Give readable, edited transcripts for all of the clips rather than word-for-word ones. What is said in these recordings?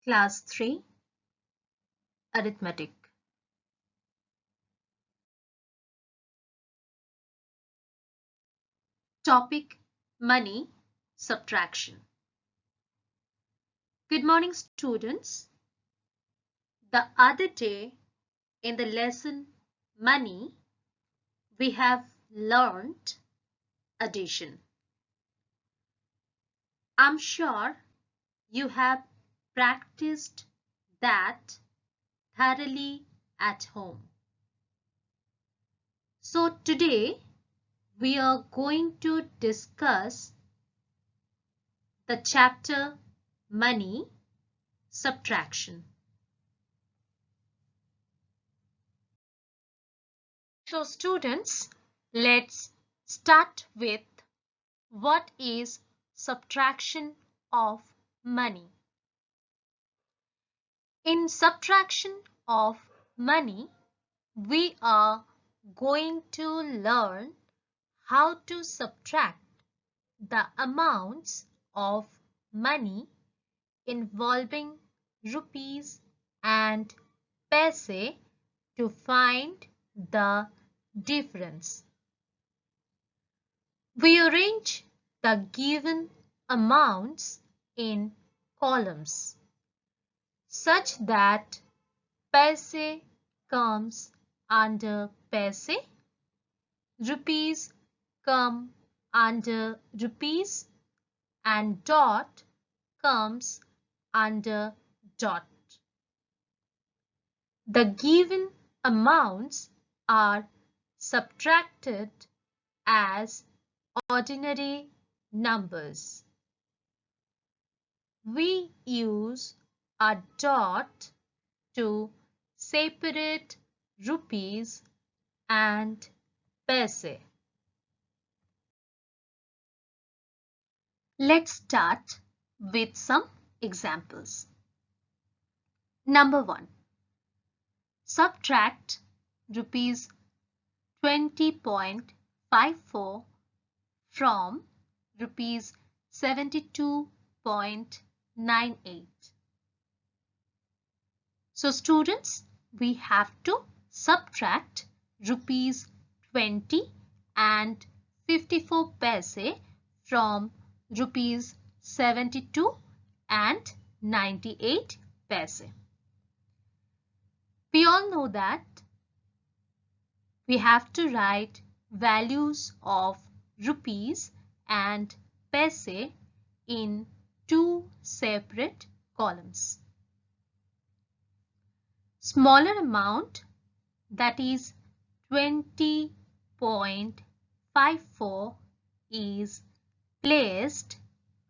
Class 3 Arithmetic. Topic: Money Subtraction. Good morning, students. The other day in the lesson Money, we have learned addition. I'm sure you have practiced that thoroughly at home. So today we are going to discuss the chapter Money Subtraction. So students, let's start with what is subtraction of money. In subtraction of money, we are going to learn how to subtract the amounts of money involving rupees and paise to find the difference. We arrange the given amounts in columns such that paise comes under paise, rupees come under rupees, and dot comes under dot. The given amounts are subtracted as ordinary numbers. We use a dot to separate rupees and paise. Let's start with some examples. Number 1. Subtract rupees 20.54 from rupees 72.98. So students, we have to subtract rupees 20 and 54 paise from rupees 72 and 98 paise. We all know that we have to write values of rupees and paise in two separate columns. Smaller amount, that is 20.54, is placed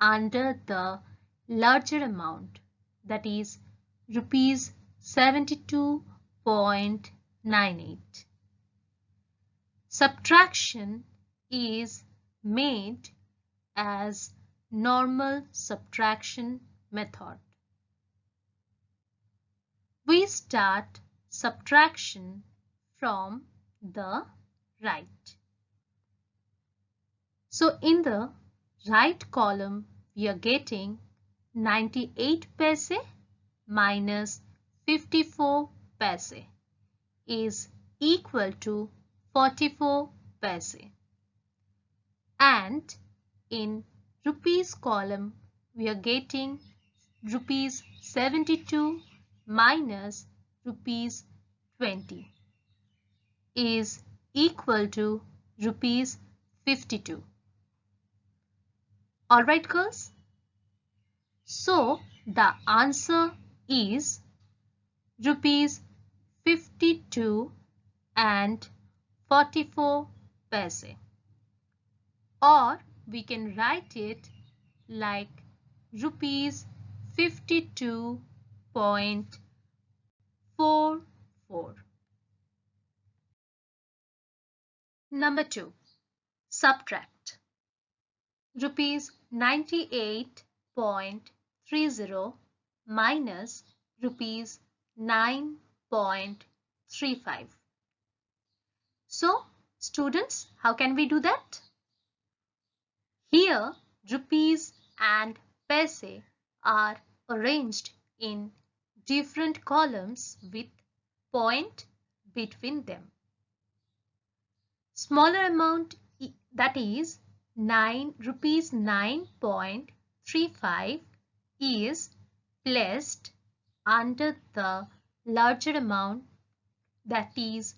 under the larger amount, that is rupees 72.98. Subtraction is made as normal subtraction method. We start subtraction from the right. So in the right column, we are getting 98 paise minus 54 paise is equal to 44 paise. And in rupees column, we are getting rupees 72 minus rupees 20 is equal to rupees 52. Alright girls, so the answer is rupees 52 and 44 paise, or we can write it like rupees 52.44. Number 2. Subtract rupees 98.30 minus rupees 9.35. So students, how can we do that? Here rupees and paise are arranged in different columns with point between them. Smaller amount, that is rupees 9.35, is placed under the larger amount, that is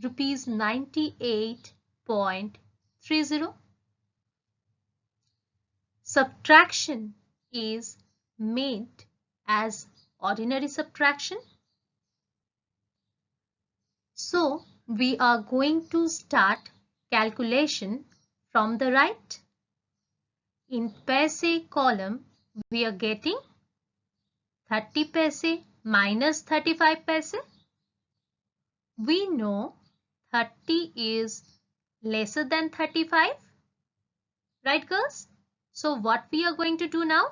rupees 98.30. Subtraction is made as ordinary subtraction. So we are going to start calculation from the right. In paise column, we are getting 30 paise minus 35 paise. We know 30 is lesser than 35. Right, girls? So what we are going to do now?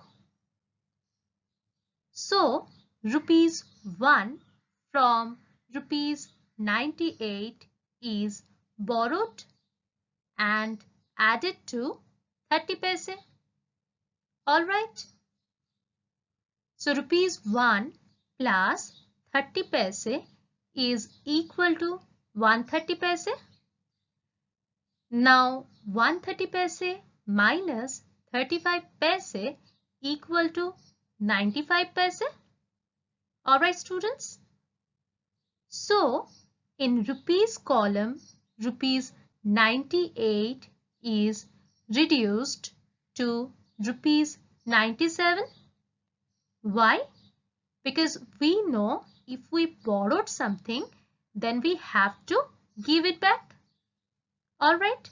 So rupees 1 from rupees 98 is borrowed and added to 30 paise. Alright. So rupees 1 plus 30 paise is equal to 130 paise. Now 130 paise minus 35 paise equal to 95 paise. Alright, students. So in rupees column, rupees 98 is reduced to rupees 97. Why? Because we know if we borrowed something, then we have to give it back. Alright.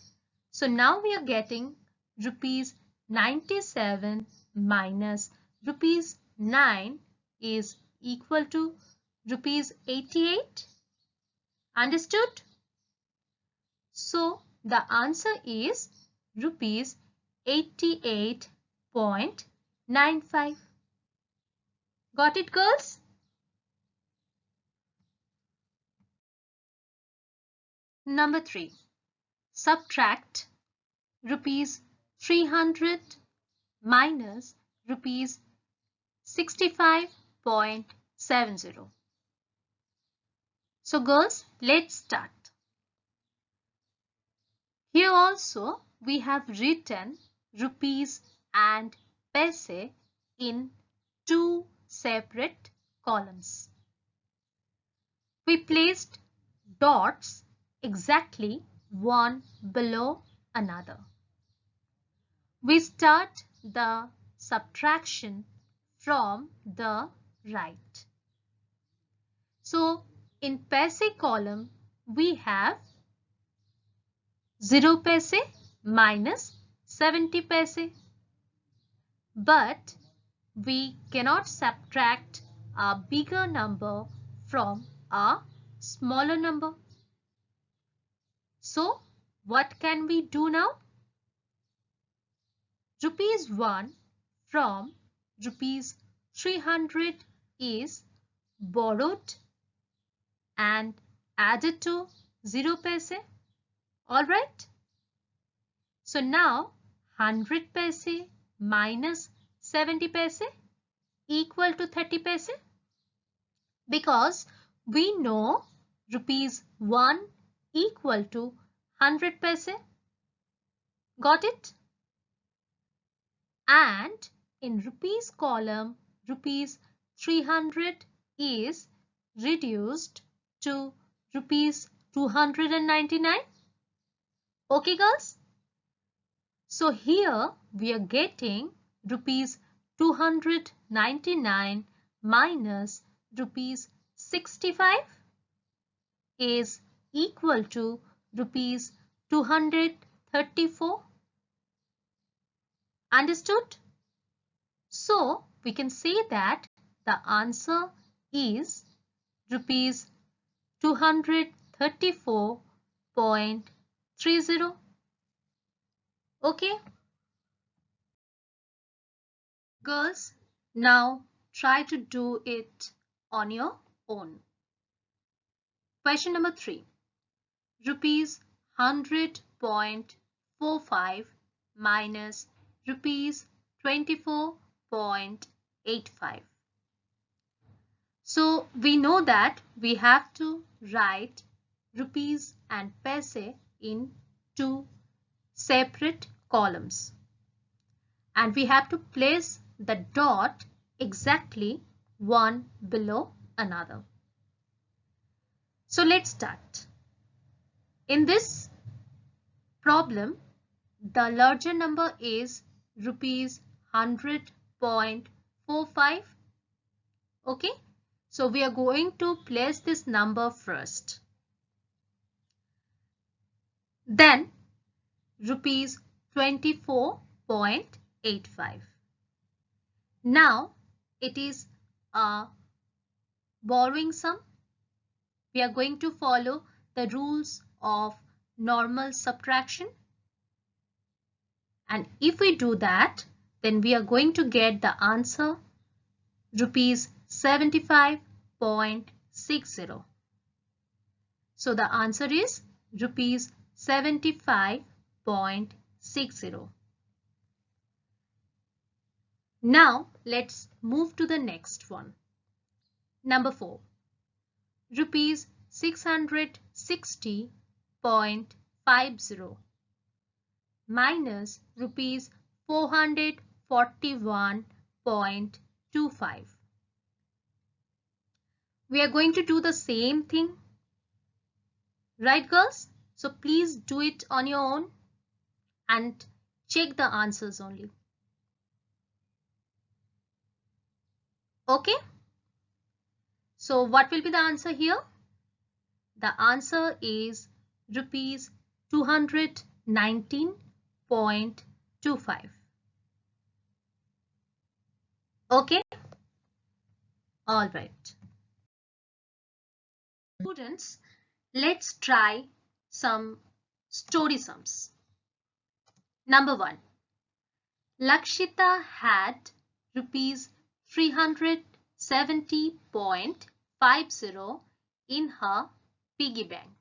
So now we are getting rupees 97 minus rupees 9 is equal to rupees 88. Understood? So the answer is rupees 88.95. Got it, girls? Number 3. Subtract rupees 300 minus rupees 65.70. So girls, let's start. Here also we have written rupees and paise in two separate columns. We placed dots exactly one below another. We start the subtraction from the right. So in paise column we have 0 paise minus 70 paise. But we cannot subtract a bigger number from a smaller number. So what can we do now? Rupees 1 from rupees 300 is borrowed and added to 0 paise. Alright. So now 100 paise minus 70 paise equal to 30 paise, because we know rupees 1 equal to 100 paise. Got it? And in rupees column, rupees 300 is reduced to rupees 299. Okay, girls? So here we are getting rupees 299 minus rupees 65 is equal to rupees 234. Understood? So we can say that the answer is rupees 234.30. Okay? Girls, now try to do it on your own. Question number 3. Rupees 100.45 minus rupees 24.85. So we know that we have to write rupees and paise in two separate columns. And we have to place the dot exactly one below another. So let's start. In this problem, the larger number is rupees 100.45. Okay, so we are going to place this number first. Then rupees 24.85. Now it is a borrowing sum. We are going to follow the rules of normal subtraction. And if we do that, then we are going to get the answer rupees 75.60. So the answer is rupees 75.60. Now let's move to the next one. Number 4. Rupees 660.50 minus rupees 441.25. We are going to do the same thing. Right, girls? So please do it on your own and check the answers only. Okay? So what will be the answer here? The answer is rupees 219.25. Okay? All right. Students, let's try some story sums. Number 1. Lakshita had rupees 370.50 in her piggy bank.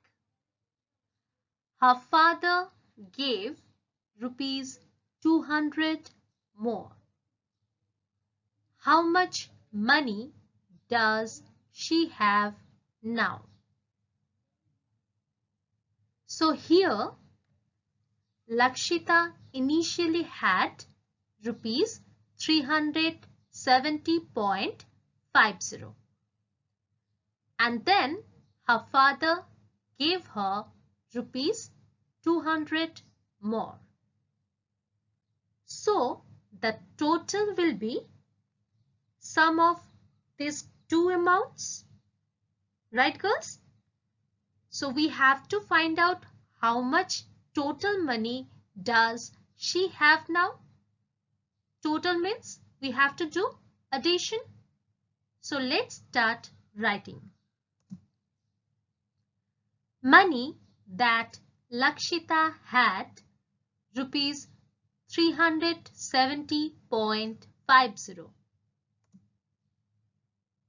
Her father gave rupees 200 more. How much money does she have now? So here Lakshita initially had rupees 370.50 and then her father gave her rupees 200 more. So the total will be sum of these two amounts. Right, girls? So we have to find out how much total money does she have now. Total means we have to do addition. So let's start writing. Money that Lakshita had rupees 370.50.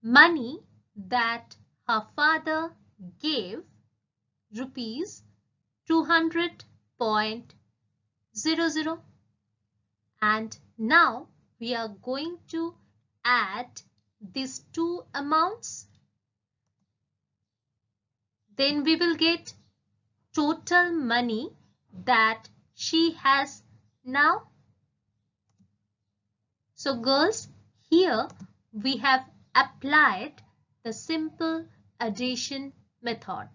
Money that her father gave rupees 200.00. And now we are going to add these two amounts. Then we will get total money that she has now. So girls, here we have applied the simple addition method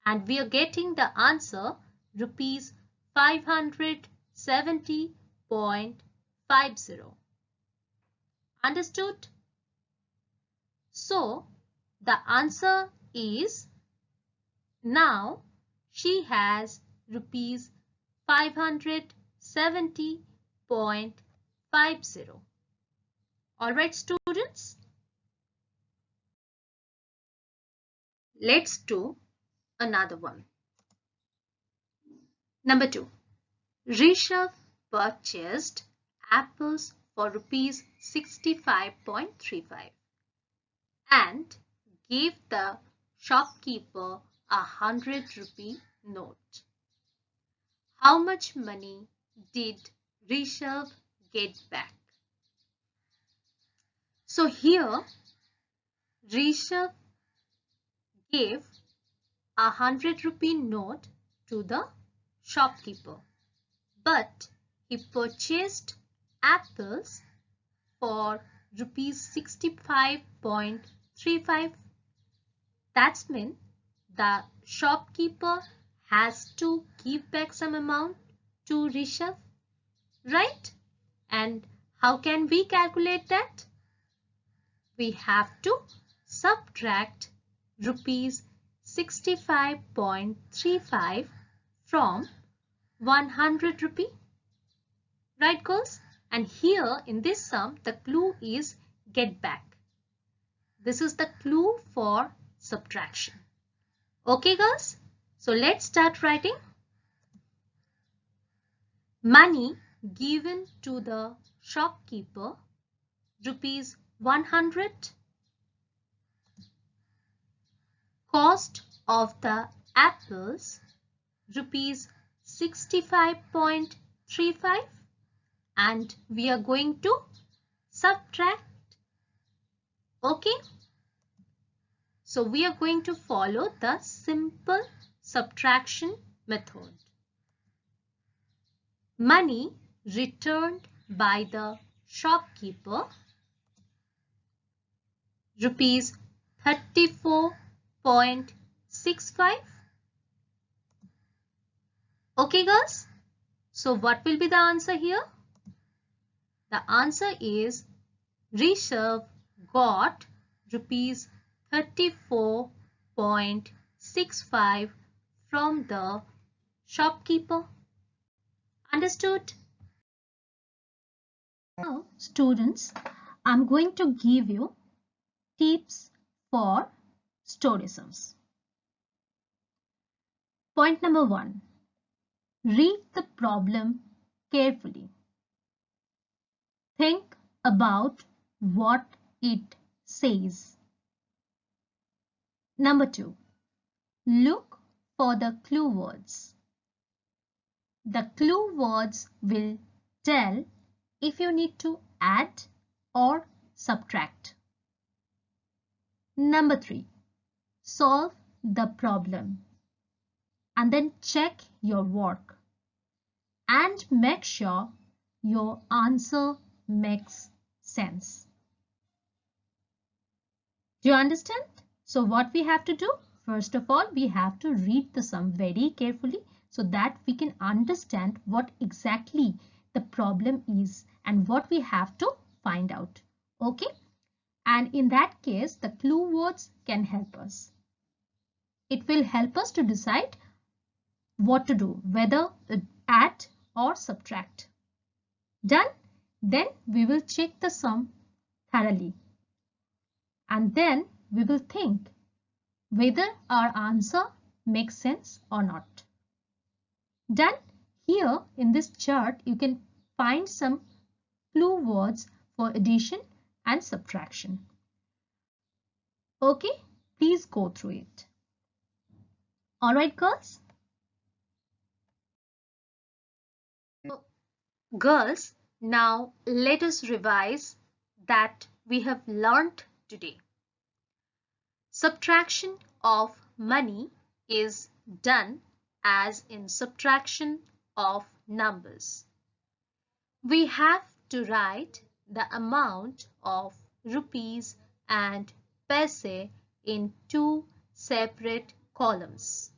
and we are getting the answer rupees 570.50. Understood? So the answer is now she has rupees 570.50. Alright, students. Let's do another one. Number 2. Rishabh purchased apples for rupees 65.35 and gave the shopkeeper a 100-rupee note. How much money did Rishabh get back? So here Rishabh gave a 100 rupee note to the shopkeeper, but he purchased apples for rupees 65.35. That's mean the shopkeeper has to give back some amount to Rishabh, right? And how can we calculate that? We have to subtract rupees 65.35 from 100 rupee. Right, girls? And here in this sum, the clue is get back. This is the clue for subtraction. Okay, girls? So let's start writing. Money given to the shopkeeper, rupees 100. Cost of the apples, rupees 65.35, and we are going to subtract. Okay? So we are going to follow the simple subtraction method. Money returned by the shopkeeper, rupees 34.65. Okay, girls? So what will be the answer here? The answer is Rishabh got rupees 34.65 from the shopkeeper. Understood? Now, students, I'm going to give you tips for story sums. Point number 1. Read the problem carefully. Think about what it says. Number 2. Look for the clue words. The clue words will tell if you need to add or subtract. Number 3. Solve the problem and then check your work and make sure your answer makes sense. Do you understand? So what we have to do? First of all, we have to read the sum very carefully so that we can understand what exactly the problem is and what we have to find out. Okay? And in that case, the clue words can help us. It will help us to decide what to do, whether add or subtract. Done? Then we will check the sum thoroughly. And then we will think whether our answer makes sense or not. Done? Here in this chart, you can find some clue words for addition and subtraction. Okay, please go through it. Alright, girls? Girls, now let us revise that we have learnt today. Subtraction of money is done as in subtraction of numbers. We have to write the amount of rupees and paise in two separate columns.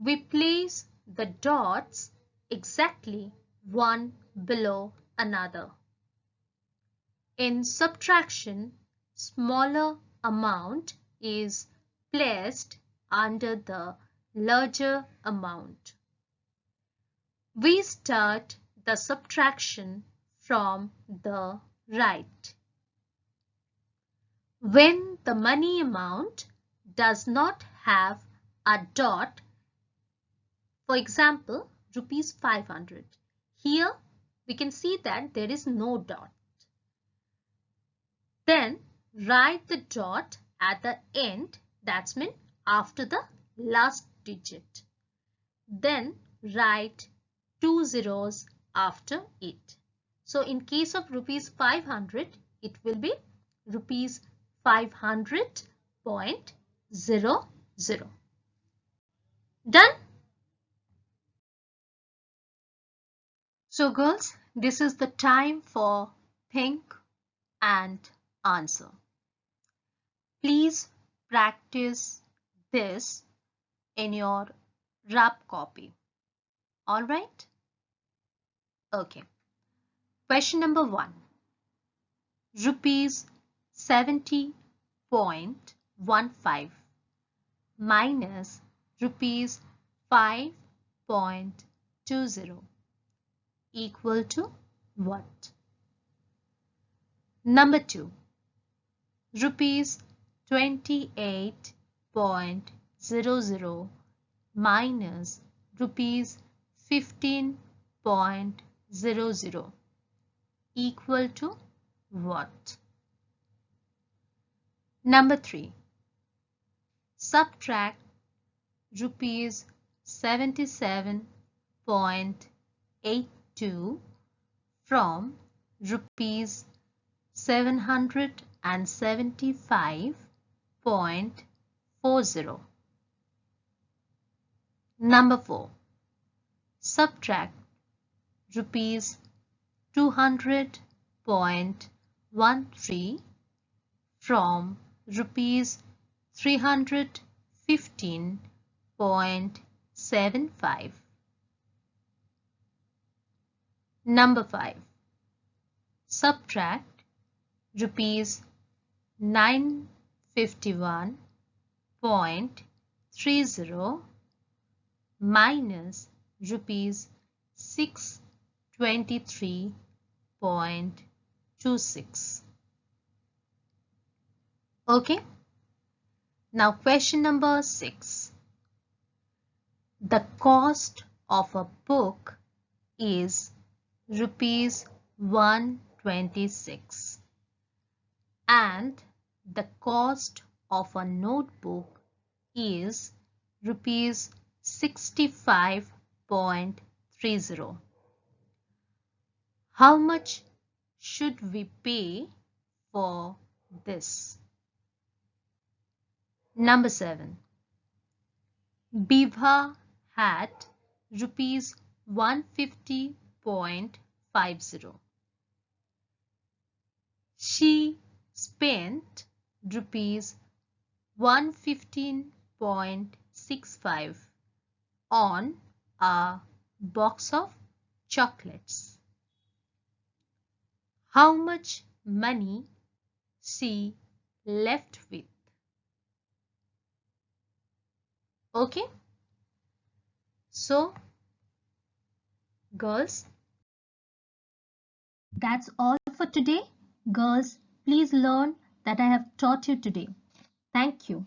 We place the dots exactly one below another. In subtraction, smaller amount is placed under the larger amount. We start the subtraction from the right. When the money amount does not have a dot, for example, rupees 500. Here we can see that there is no dot. Then write the dot at the end, that's mean after the last digit. Then write 2 zeros after it. So in case of rupees 500, it will be rupees 500.00. Done? So girls, this is the time for think and answer. Please practice this in your rap copy. All right? Okay. Question number 1. Rupees 70.15 minus rupees 5.20 equal to what? Number 2. Rupees 28.00 minus rupees 15.00 equal to what? Number 3. Subtract rupees 77.82 from rupees 775.40. Number 4. Subtract rupees 200.13 from rupees 315.75. Number 5. Subtract rupees 951.30 minus rupees 623.26. Okay. Now question number 6. The cost of a book is rupees 126 and the cost of a notebook is rupees 65.30. How much should we pay for this? Number 7. Bibha had rupees 150.50. She spent rupees 115.65 on a box of chocolates. How much money she left with? Okay. So, girls, that's all for today. Girls, please learn that I have taught you today. Thank you.